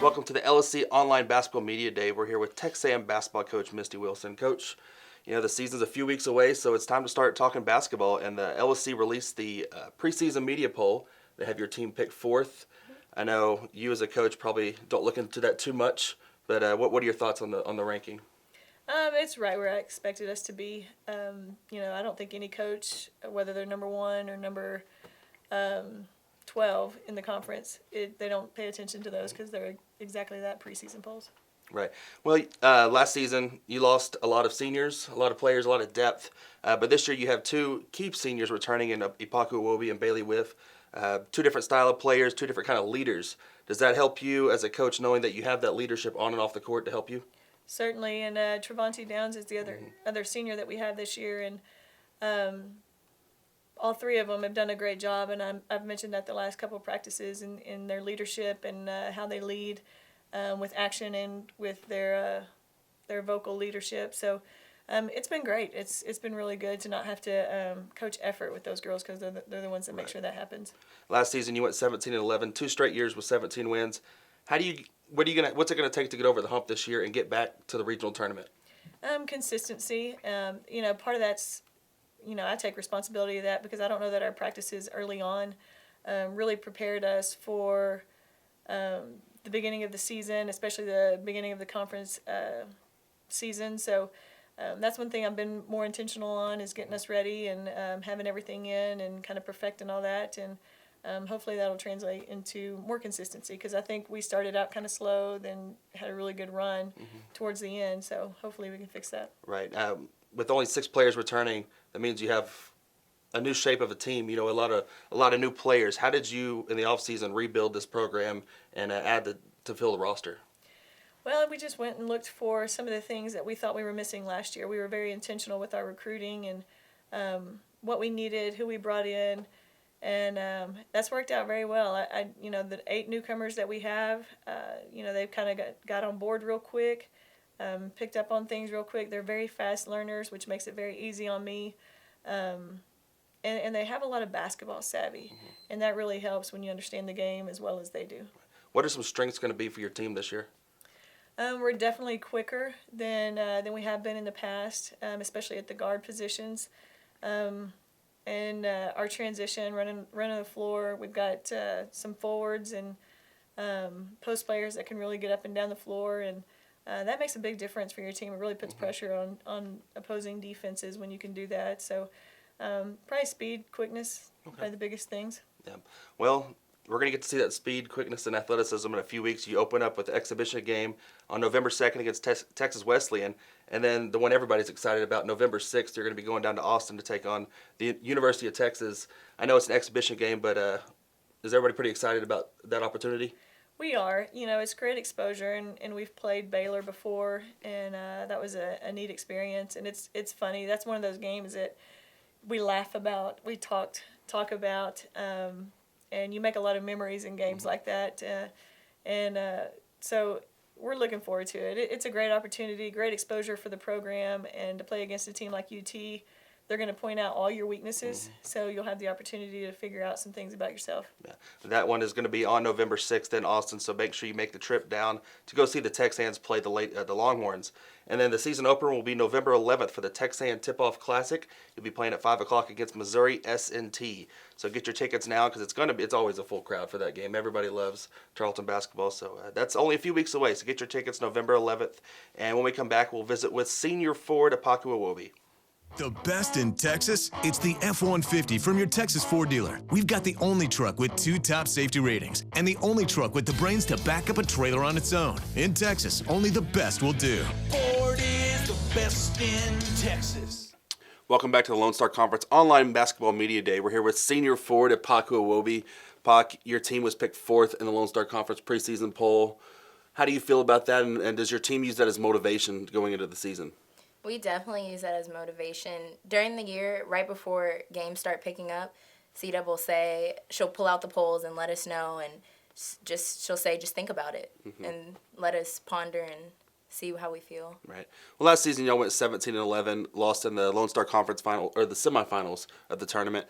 Welcome to the LSC Online Basketball Media Day. We're here with Texas A&M basketball coach Misty Wilson. Coach, the season's a few weeks away, so it's time to start talking basketball. And the LSC released the preseason media poll. They have your team picked fourth. I know you as a coach probably don't look into that too much, but what are your thoughts on the ranking? It's right where I expected us to be. I don't think any coach, whether they're number 1 or number 12 in the conference, they don't pay attention to those because they're exactly that, preseason polls. Right. Well, last season you lost a lot of seniors, a lot of players, a lot of depth. But this year you have two key seniors returning in Ipaku Iwobi and Bailey Whiff. Two different style of players, two different kind of leaders. Does that help you as a coach knowing that you have that leadership on and off the court to help you? Certainly, and Trevante Downs is the other senior that we have this year, and all three of them have done a great job, and I've mentioned that the last couple of practices in their leadership and how they lead with action and with their vocal leadership. So it's been great. It's been really good to not have to coach effort with those girls because they're the ones that make sure that happens. Last season you went 17-11, 2 straight years with 17 wins. What's it gonna take to get over the hump this year and get back to the regional tournament? Consistency. Part of that's, I take responsibility of that because I don't know that our practices early on really prepared us for the beginning of the season, especially the beginning of the conference season. So that's one thing I've been more intentional on, is getting us ready and having everything in and kind of perfecting all that. And hopefully that'll translate into more consistency, because I think we started out kind of slow, then had a really good run towards the end. So hopefully we can fix that. Right. With only 6 players returning, that means you have a new shape of a team. A lot of new players. How did you in the off season rebuild this program and to fill the roster? Well, we just went and looked for some of the things that we thought we were missing last year. We were very intentional with our recruiting and what we needed, who we brought in, and that's worked out very well. The 8 newcomers that we have, they've kind of got on board real quick, picked up on things real quick. They're very fast learners, which makes it very easy on me. And they have a lot of basketball savvy, and that really helps when you understand the game as well as they do. What are some strengths going to be for your team this year? We're definitely quicker than we have been in the past, especially at the guard positions. And our transition, running the floor, we've got some forwards and post players that can really get up and down the floor, and that makes a big difference for your team. It really puts pressure on opposing defenses when you can do that. So probably speed, quickness, probably the biggest things. Yeah. Well, we're going to get to see that speed, quickness, and athleticism in a few weeks. You open up with the exhibition game on November 2nd against Texas Wesleyan, and then the one everybody's excited about, November 6th, you're going to be going down to Austin to take on the University of Texas. I know it's an exhibition game, but is everybody pretty excited about that opportunity? We are. It's great exposure, and we've played Baylor before, and that was a neat experience. And it's funny. That's one of those games that we laugh about, we talk about, and you make a lot of memories in games like that. So we're looking forward to it. It's a great opportunity, great exposure for the program, and to play against a team like UT, they're going to point out all your weaknesses, so you'll have the opportunity to figure out some things about yourself. Yeah. That one is going to be on November 6th in Austin, so make sure you make the trip down to go see the Texans play the Longhorns. And then the season opener will be November 11th for the Texan Tip-Off Classic. You'll be playing at 5 o'clock against Missouri S&T. So get your tickets now, because it's always a full crowd for that game. Everybody loves Tarleton basketball, so that's only a few weeks away. So get your tickets November 11th. And when we come back, we'll visit with senior forward Ipaku Iwobi. The best in Texas? It's the F-150 from your Texas Ford dealer. We've got the only truck with 2 top safety ratings and the only truck with the brains to back up a trailer on its own. In Texas, only the best will do. Ford is the best in Texas. Welcome back to the Lone Star Conference Online Basketball Media Day. We're here with senior forward Ipaku Iwobi. Pak, your team was picked 4th in the Lone Star Conference preseason poll. How do you feel about that, and does your team use that as motivation going into the season? We definitely use that as motivation. During the year, right before games start picking up, CW will say, she'll pull out the polls and let us know, and she'll say, just think about it, and let us ponder and see how we feel. Right. Well, last season y'all went 17-11, lost in the Lone Star Conference final or the semifinals of the tournament.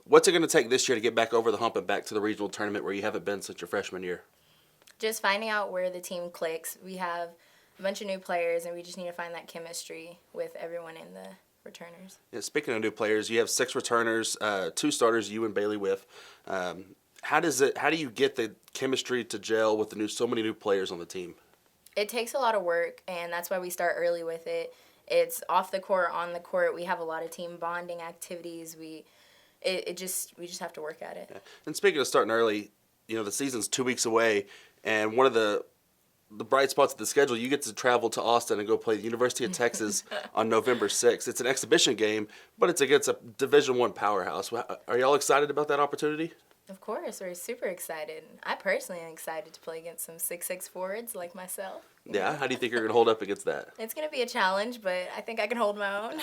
What's it going to take this year to get back over the hump and back to the regional tournament where you haven't been since your freshman year? Just finding out where the team clicks. We have a bunch of new players, and we just need to find that chemistry with everyone in the returners. Yeah, speaking of new players, you have 6 returners, 2 starters, you and Bailey with. How do you get the chemistry to gel with so many new players on the team? It takes a lot of work, and that's why we start early with it. It's off the court, on the court. We have a lot of team bonding activities. We just have to work at it. Yeah. And speaking of starting early, the season's 2 weeks away, and one of the bright spots of the schedule, you get to travel to Austin and go play the University of Texas on November 6th. It's an exhibition game, but it's against a Division I powerhouse. Are y'all excited about that opportunity? Of course, we're super excited. I personally am excited to play against some 6'6" forwards like myself. Yeah, how do you think you're going to hold up against that? It's going to be a challenge, but I think I can hold my own.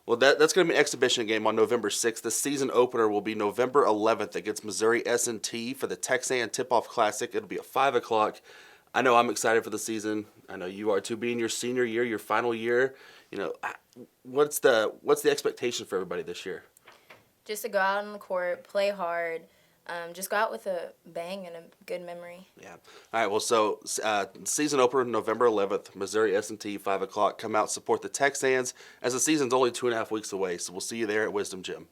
Well, that's going to be an exhibition game on November 6th. The season opener will be November 11th against Missouri S&T for the Texan Tip-Off Classic. It'll be at 5 o'clock. I know I'm excited for the season. I know you are too, being your senior year, your final year. What's the expectation for everybody this year? Just to go out on the court, play hard, just go out with a bang and a good memory. Yeah. All right. Well, so season opener November 11th, Missouri S&T, 5 o'clock. Come out, support the Texans, as the season's only 2.5 weeks away. So we'll see you there at Wisdom Gym.